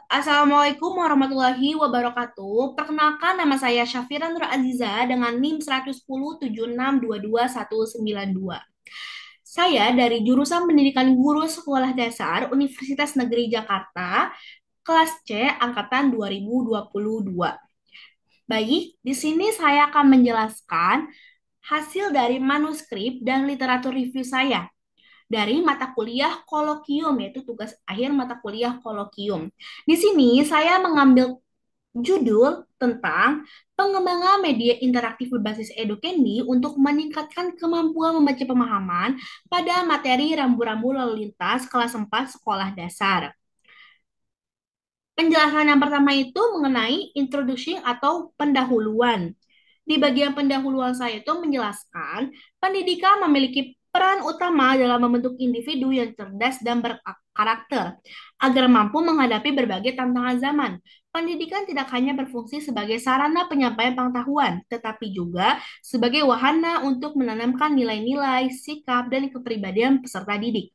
Assalamualaikum warahmatullahi wabarakatuh. Perkenalkan nama saya Syafira Nur Aziza dengan NIM 11076222192. Saya dari jurusan Pendidikan Guru Sekolah Dasar Universitas Negeri Jakarta, kelas C angkatan 2022. Baik, di sini saya akan menjelaskan hasil dari manuskrip dan literatur review saya dari mata kuliah kolokium, yaitu tugas akhir mata kuliah kolokium. Di sini saya mengambil judul tentang pengembangan media interaktif berbasis EduCandy untuk meningkatkan kemampuan membaca pemahaman pada materi rambu-rambu lalu lintas kelas 4 sekolah dasar. Penjelasan yang pertama itu mengenai introducing atau pendahuluan. Di bagian pendahuluan saya itu menjelaskan pendidikan memiliki peran utama dalam membentuk individu yang cerdas dan berkarakter agar mampu menghadapi berbagai tantangan zaman. Pendidikan tidak hanya berfungsi sebagai sarana penyampaian pengetahuan, tetapi juga sebagai wahana untuk menanamkan nilai-nilai, sikap, dan kepribadian peserta didik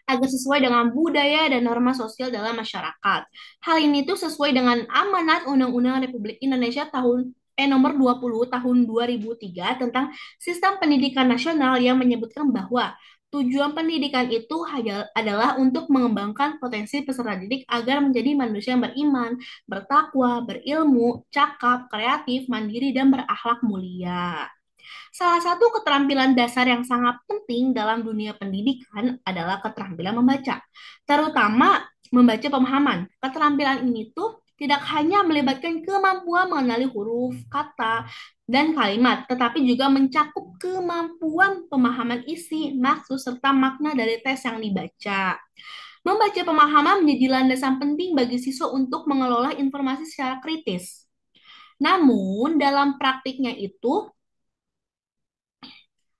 agar sesuai dengan budaya dan norma sosial dalam masyarakat. Hal ini tuh sesuai dengan amanat Undang-Undang Republik Indonesia nomor 20 tahun 2003 tentang Sistem Pendidikan Nasional yang menyebutkan bahwa tujuan pendidikan itu adalah untuk mengembangkan potensi peserta didik agar menjadi manusia yang beriman, bertakwa, berilmu, cakap, kreatif, mandiri, dan berakhlak mulia. Salah satu keterampilan dasar yang sangat penting dalam dunia pendidikan adalah keterampilan membaca, terutama membaca pemahaman. Keterampilan ini tuh tidak hanya melibatkan kemampuan mengenali huruf, kata, dan kalimat, tetapi juga mencakup kemampuan pemahaman isi, maksud, serta makna dari teks yang dibaca. Membaca pemahaman menjadi landasan penting bagi siswa untuk mengelola informasi secara kritis. Namun, dalam praktiknya itu,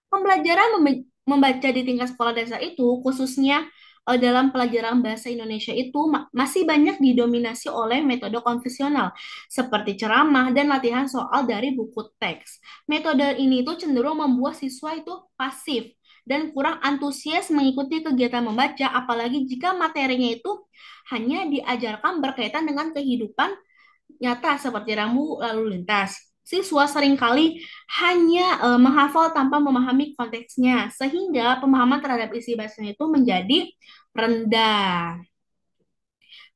pembelajaran membaca di tingkat sekolah dasar itu, khususnya dalam pelajaran bahasa Indonesia itu masih banyak didominasi oleh metode konvensional seperti ceramah dan latihan soal dari buku teks. Metode ini itu cenderung membuat siswa itu pasif dan kurang antusias mengikuti kegiatan membaca, apalagi jika materinya itu hanya diajarkan berkaitan dengan kehidupan nyata seperti rambu lalu lintas. Siswa seringkali hanya menghafal tanpa memahami konteksnya, sehingga pemahaman terhadap isi bahasanya itu menjadi rendah.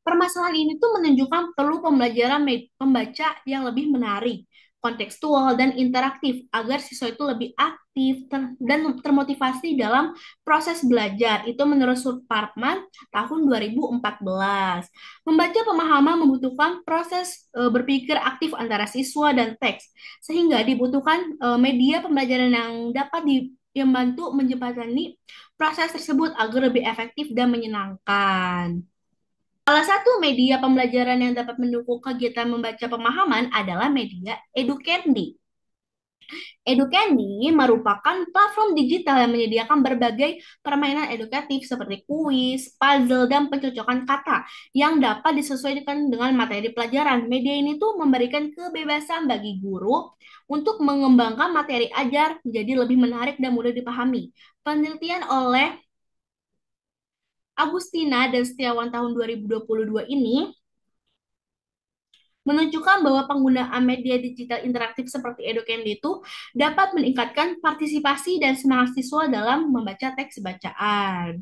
Permasalahan ini tuh menunjukkan perlu pembelajaran pembaca yang lebih menarik, kontekstual, dan interaktif agar siswa itu lebih aktif dan termotivasi dalam proses belajar. Itu menurut Suparman tahun 2014. Membaca pemahaman membutuhkan proses berpikir aktif antara siswa dan teks, sehingga dibutuhkan media pembelajaran yang dapat yang membantu menjembatani proses tersebut agar lebih efektif dan menyenangkan. Salah satu media pembelajaran yang dapat mendukung kegiatan membaca pemahaman adalah media EduCandy. EduCandy merupakan platform digital yang menyediakan berbagai permainan edukatif seperti kuis, puzzle, dan pencocokan kata yang dapat disesuaikan dengan materi pelajaran. Media ini tuh memberikan kebebasan bagi guru untuk mengembangkan materi ajar menjadi lebih menarik dan mudah dipahami. Penelitian oleh Agustina dan Setiawan tahun 2022 ini menunjukkan bahwa penggunaan media digital interaktif seperti EduCandy itu dapat meningkatkan partisipasi dan semangat siswa dalam membaca teks bacaan.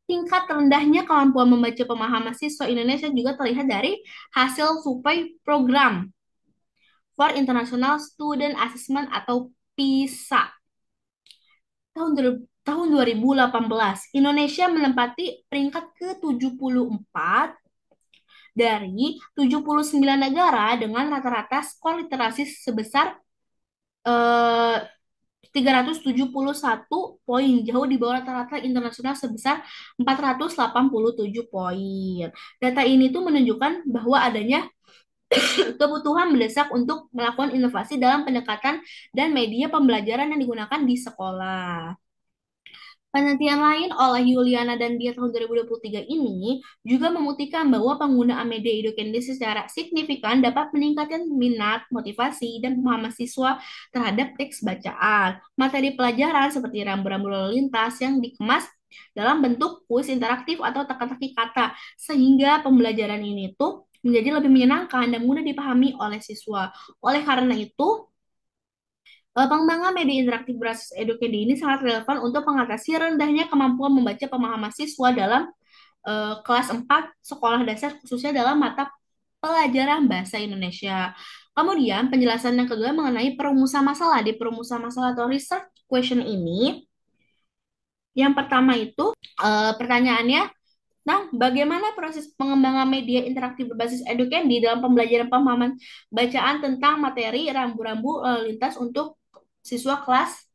Tingkat rendahnya kemampuan membaca pemahaman siswa Indonesia juga terlihat dari hasil survei program for International Student Assessment atau PISA tahun 2018. Indonesia menempati peringkat ke-74 dari 79 negara dengan rata-rata skor literasi sebesar eh, 371 poin, jauh di bawah rata-rata internasional sebesar 487 poin. Data ini tuh menunjukkan bahwa adanya kebutuhan mendesak untuk melakukan inovasi dalam pendekatan dan media pembelajaran yang digunakan di sekolah. Penelitian lain oleh Yuliana dan dia tahun 2023 ini juga membuktikan bahwa penggunaan media educandi secara signifikan dapat meningkatkan minat, motivasi, dan pemahaman siswa terhadap teks bacaan. Materi pelajaran seperti rambu-rambu lalu lintas yang dikemas dalam bentuk kuis interaktif atau teka-teki kata, sehingga pembelajaran ini tuh menjadi lebih menyenangkan dan mudah dipahami oleh siswa. Oleh karena itu, pengembangan media interaktif berbasis edukasi ini sangat relevan untuk mengatasi rendahnya kemampuan membaca pemahaman siswa dalam kelas 4 sekolah dasar khususnya dalam mata pelajaran bahasa Indonesia. Kemudian penjelasan yang kedua mengenai perumusan masalah. Di perumusan masalah atau research question ini, yang pertama itu pertanyaannya, nah, bagaimana proses pengembangan media interaktif berbasis edukendi dalam pembelajaran pemahaman bacaan tentang materi rambu-rambu lalu lintas untuk siswa kelas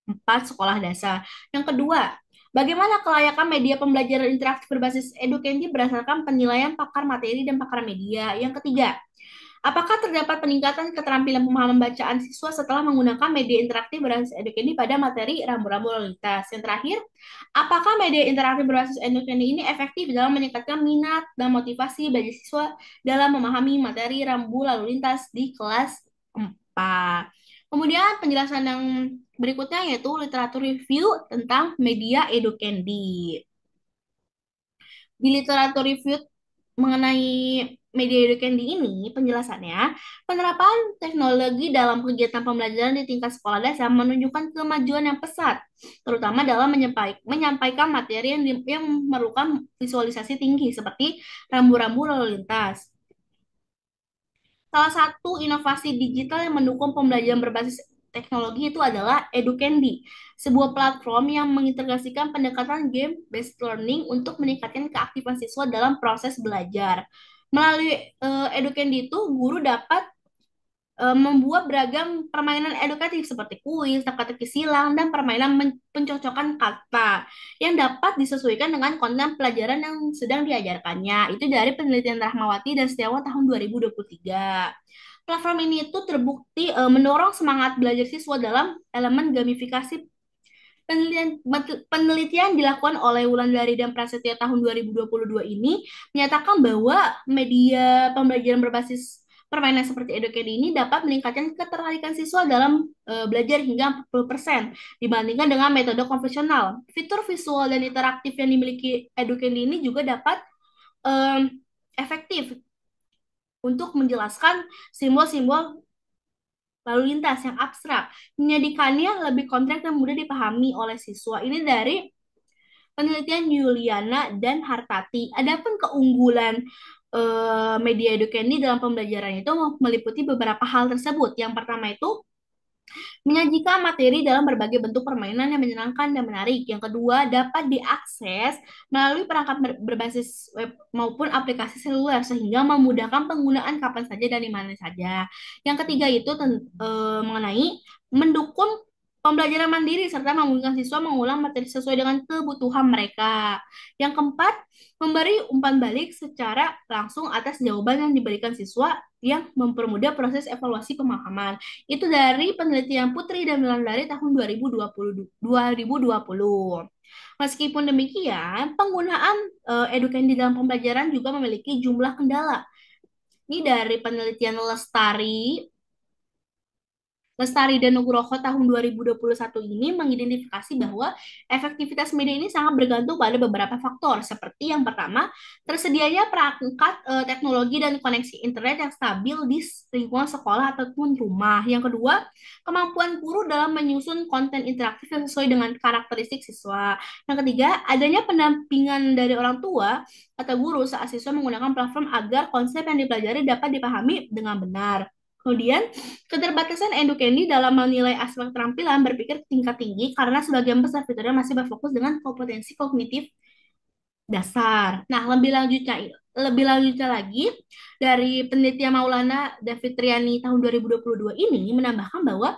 4 sekolah dasar. Yang kedua, bagaimana kelayakan media pembelajaran interaktif berbasis edukendi berdasarkan penilaian pakar materi dan pakar media. Yang ketiga, apakah terdapat peningkatan keterampilan pemahaman bacaan siswa setelah menggunakan media interaktif berbasis edukendi pada materi rambu-rambu lalu lintas? Yang terakhir, apakah media interaktif berbasis edukendi ini efektif dalam meningkatkan minat dan motivasi bagi siswa dalam memahami materi rambu lalu lintas di kelas 4? Kemudian penjelasan yang berikutnya yaitu literatur review tentang media edukendi. Di literatur review mengenai media edukendi ini, penjelasannya, penerapan teknologi dalam kegiatan pembelajaran di tingkat sekolah dasar menunjukkan kemajuan yang pesat, terutama dalam menyampaikan materi yang memerlukan visualisasi tinggi, seperti rambu-rambu lalu lintas. Salah satu inovasi digital yang mendukung pembelajaran berbasis teknologi itu adalah Edukendi, sebuah platform yang mengintegrasikan pendekatan game-based learning untuk meningkatkan keaktifan siswa dalam proses belajar. Melalui Edukendi itu, guru dapat membuat beragam permainan edukatif seperti kuis, teka-teki silang, dan permainan pencocokan kata yang dapat disesuaikan dengan konten pelajaran yang sedang diajarkannya. Itu dari penelitian Rahmawati dan Setiawan tahun 2023. Platform ini itu terbukti mendorong semangat belajar siswa dalam elemen gamifikasi. Penelitian dilakukan oleh Wulandari dan Prasetya tahun 2022 ini menyatakan bahwa media pembelajaran berbasis permainan seperti Educadi ini dapat meningkatkan ketertarikan siswa dalam belajar hingga 40% dibandingkan dengan metode konvensional. Fitur visual dan interaktif yang dimiliki Educadi ini juga dapat em, efektif untuk menjelaskan simbol-simbol lalu lintas yang abstrak, menjadikannya lebih kompleks dan mudah dipahami oleh siswa. Ini dari penelitian Yuliana dan Hartati. Adapun keunggulan media edukendi dalam pembelajaran itu meliputi beberapa hal tersebut. Yang pertama itu menyajikan materi dalam berbagai bentuk permainan yang menyenangkan dan menarik. Yang kedua, dapat diakses melalui perangkat berbasis web maupun aplikasi seluler sehingga memudahkan penggunaan kapan saja dan di mana saja. Yang ketiga itu mengenai mendukung pembelajaran mandiri serta memungkinkan siswa mengulang materi sesuai dengan kebutuhan mereka. Yang keempat, memberi umpan balik secara langsung atas jawaban yang diberikan siswa yang mempermudah proses evaluasi pemahaman. Itu dari penelitian Putri dan Wulandari tahun 2020. Meskipun demikian, penggunaan edukendi dalam pembelajaran juga memiliki jumlah kendala. Ini dari penelitian Lestari dan Nugroho tahun 2021 ini mengidentifikasi bahwa efektivitas media ini sangat bergantung pada beberapa faktor, seperti yang pertama, tersedianya perangkat teknologi dan koneksi internet yang stabil di lingkungan sekolah ataupun rumah. Yang kedua, kemampuan guru dalam menyusun konten interaktif yang sesuai dengan karakteristik siswa. Yang ketiga, adanya pendampingan dari orang tua atau guru saat siswa menggunakan platform agar konsep yang dipelajari dapat dipahami dengan benar. Kemudian, keterbatasan Edukendi dalam menilai aspek keterampilan berpikir tingkat tinggi karena sebagian besar fiturnya masih berfokus dengan kompetensi kognitif dasar. Nah, lebih lanjutnya lagi dari penelitian Maulana David Triani tahun 2022 ini menambahkan bahwa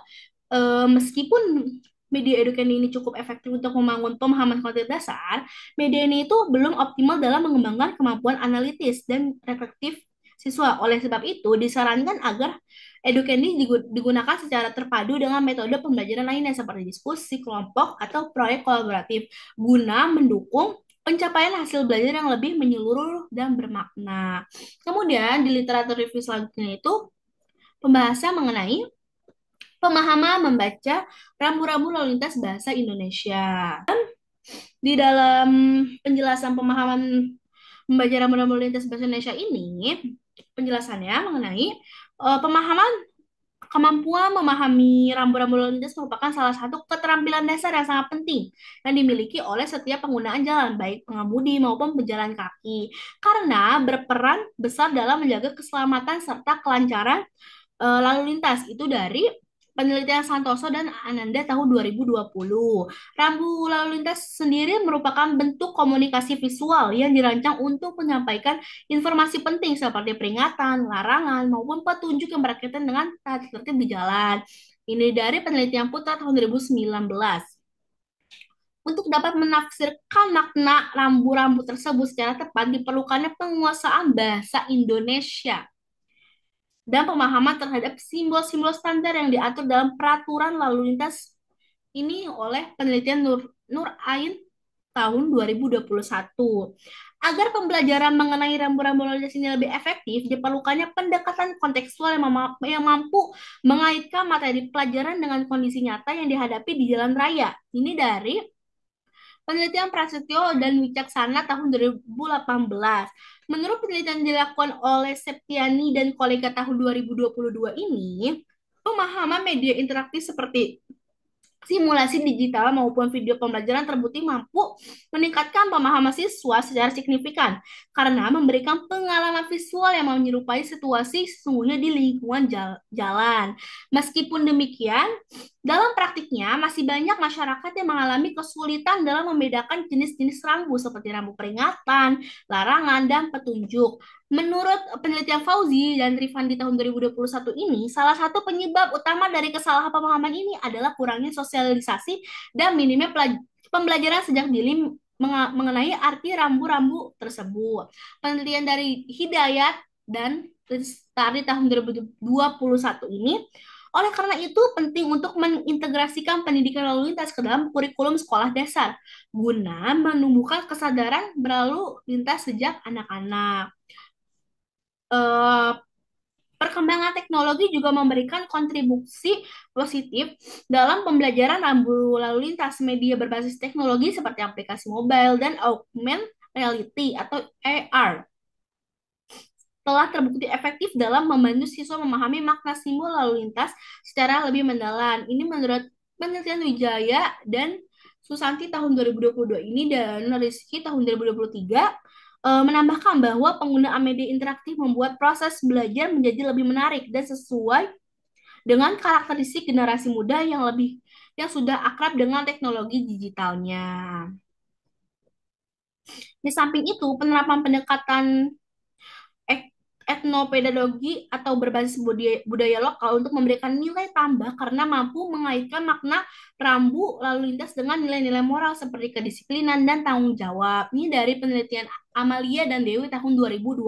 meskipun media edukendi ini cukup efektif untuk membangun pemahaman kognitif dasar, media ini itu belum optimal dalam mengembangkan kemampuan analitis dan reflektif siswa. Oleh sebab itu, disarankan agar edukendi digunakan secara terpadu dengan metode pembelajaran lainnya seperti diskusi, kelompok, atau proyek kolaboratif guna mendukung pencapaian hasil belajar yang lebih menyeluruh dan bermakna. Kemudian di literatur review selanjutnya itu pembahasan mengenai pemahaman membaca rambu-rambu lalu lintas bahasa Indonesia. Di dalam penjelasan pemahaman membaca rambu-rambu lalu lintas bahasa Indonesia ini, penjelasannya mengenai pemahaman kemampuan memahami rambu-rambu lalu lintas merupakan salah satu keterampilan dasar yang sangat penting yang dimiliki oleh setiap penggunaan jalan, baik pengemudi maupun pejalan kaki, karena berperan besar dalam menjaga keselamatan serta kelancaran lalu lintas. Itu dari penelitian Santoso dan Ananda tahun 2020. Rambu lalu lintas sendiri merupakan bentuk komunikasi visual yang dirancang untuk menyampaikan informasi penting seperti peringatan, larangan, maupun petunjuk yang berkaitan dengan tata tertib di jalan. Ini dari penelitian Putra tahun 2019. Untuk dapat menafsirkan makna rambu-rambu tersebut secara tepat, diperlukannya penguasaan bahasa Indonesia dan pemahaman terhadap simbol-simbol standar yang diatur dalam peraturan lalu lintas ini oleh penelitian Nur Ain tahun 2021. Agar pembelajaran mengenai rambu-rambu lalu lintas ini lebih efektif, diperlukannya pendekatan kontekstual yang mampu mengaitkan materi pelajaran dengan kondisi nyata yang dihadapi di jalan raya. Ini dari penelitian Prasetyo dan Wicaksana tahun 2018. Menurut penelitian yang dilakukan oleh Septiani dan kolega tahun 2022 ini, pemahaman media interaktif seperti simulasi digital maupun video pembelajaran terbukti mampu meningkatkan pemahaman siswa secara signifikan karena memberikan pengalaman visual yang menyerupai situasi sesungguhnya di lingkungan jalan. Meskipun demikian, dalam praktiknya masih banyak masyarakat yang mengalami kesulitan dalam membedakan jenis-jenis rambu seperti rambu peringatan, larangan, dan petunjuk. Menurut penelitian Fauzi dan Rifan di tahun 2021 ini, salah satu penyebab utama dari kesalahpahaman ini adalah kurangnya sosialisasi dan minimnya pembelajaran sejak dini mengenai arti rambu-rambu tersebut. Penelitian dari Hidayat dan Lestari tahun 2021 ini, oleh karena itu penting untuk mengintegrasikan pendidikan lalu lintas ke dalam kurikulum sekolah dasar guna menumbuhkan kesadaran berlalu lintas sejak anak-anak. Eh, Perkembangan teknologi juga memberikan kontribusi positif dalam pembelajaran rambu lalu lintas. Media berbasis teknologi seperti aplikasi mobile dan augmented reality atau AR telah terbukti efektif dalam membantu siswa memahami makna simbol lalu lintas secara lebih mendalam. Ini menurut penelitian Wijaya dan Susanti tahun 2022 ini dan Rizky tahun 2023 menambahkan bahwa penggunaan media interaktif membuat proses belajar menjadi lebih menarik dan sesuai dengan karakteristik generasi muda yang sudah akrab dengan teknologi digitalnya. Di samping itu, penerapan pendekatan etnopedagogi atau berbasis budaya lokal untuk memberikan nilai tambah karena mampu mengaitkan makna rambu lalu lintas dengan nilai-nilai moral seperti kedisiplinan dan tanggung jawab. Ini dari penelitian Amalia dan Dewi tahun 2020.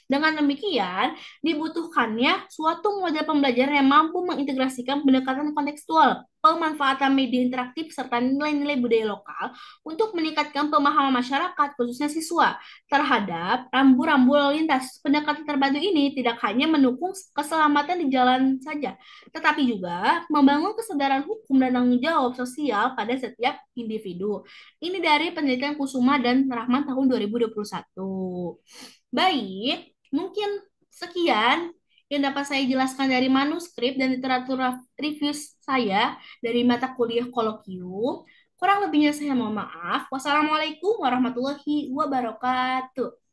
Dengan demikian, dibutuhkannya suatu model pembelajaran yang mampu mengintegrasikan pendekatan kontekstual, pemanfaatan media interaktif, serta nilai-nilai budaya lokal untuk meningkatkan pemahaman masyarakat, khususnya siswa terhadap rambu-rambu lalu lintas. Pendekatan terpadu ini tidak hanya mendukung keselamatan di jalan saja, tetapi juga membangun kesadaran hukum dan tanggung jawab sosial pada setiap individu. Ini dari penelitian Kusuma dan Rahman tahun 2021. Baik, mungkin sekian yang dapat saya jelaskan dari manuskrip dan literatur review saya dari mata kuliah kolokium. Kurang lebihnya saya mohon maaf. Wassalamualaikum warahmatullahi wabarakatuh.